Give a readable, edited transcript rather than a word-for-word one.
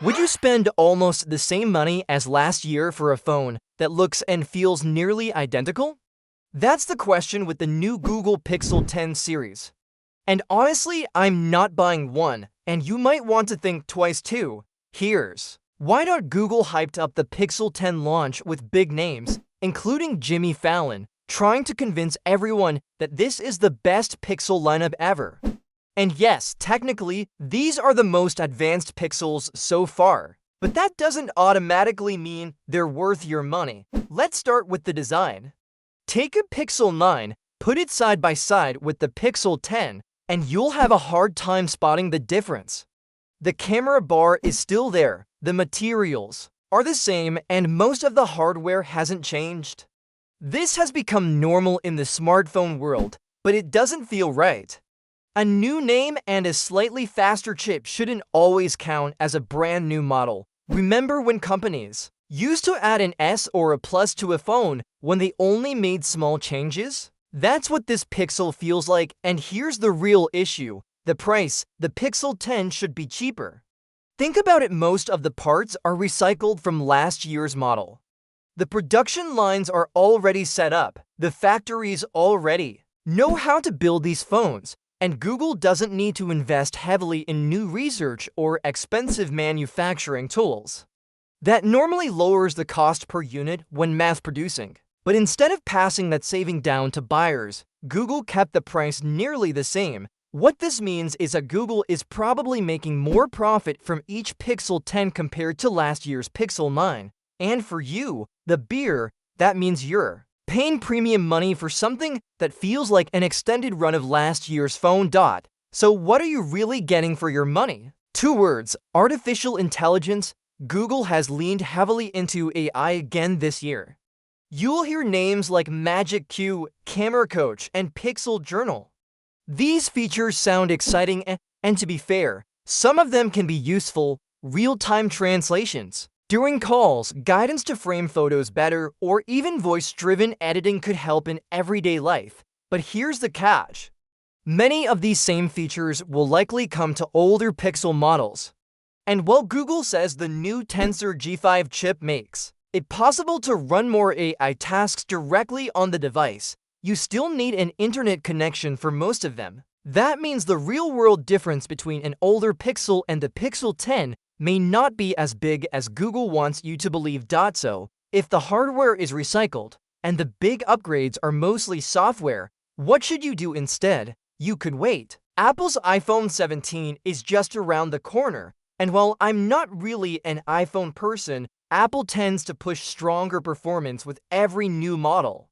Would you spend almost the same money as last year for a phone that looks and feels nearly identical? That's the question with the new Google Pixel 10 series. And honestly, I'm not buying one, and you might want to think twice too. Here's why. Google hyped up the Pixel 10 launch with big names, including Jimmy Fallon, trying to convince everyone that this is the best Pixel lineup ever. And yes, technically, these are the most advanced Pixels so far. But that doesn't automatically mean they're worth your money. Let's start with the design. Take a Pixel 9, put it side by side with the Pixel 10, and you'll have a hard time spotting the difference. The camera bar is still there, the materials are the same, and most of the hardware hasn't changed. This has become normal in the smartphone world, but it doesn't feel right. A new name and a slightly faster chip shouldn't always count as a brand new model. Remember when companies used to add an S or a plus to a phone when they only made small changes? That's what this Pixel feels like, and here's the real issue. The price. The Pixel 10 should be cheaper. Think about it, most of the parts are recycled from last year's model. The production lines are already set up. The factories already know how to build these phones, and Google doesn't need to invest heavily in new research or expensive manufacturing tools. That normally lowers the cost per unit when mass producing. But instead of passing that saving down to buyers, Google kept the price nearly the same. What this means is that Google is probably making more profit from each Pixel 10 compared to last year's Pixel 9. And for you, the beer, that means you're paying premium money for something that feels like an extended run of last year's phone. So what are you really getting for your money? 2 words: artificial intelligence. Google has leaned heavily into AI again this year. You'll hear names like Magic Q, Camera Coach, and Pixel Journal. These features sound exciting, and to be fair, some of them can be useful: real-time translations during calls, guidance to frame photos better, or even voice-driven editing could help in everyday life. But here's the catch. Many of these same features will likely come to older Pixel models. And while Google says the new Tensor G5 chip makes it possible to run more AI tasks directly on the device, you still need an internet connection for most of them. That means the real-world difference between an older Pixel and the Pixel 10 may not be as big as Google wants you to believe. So, if the hardware is recycled and the big upgrades are mostly software, what should you do instead? You could wait. Apple's iPhone 17 is just around the corner, and while I'm not really an iPhone person, Apple tends to push stronger performance with every new model.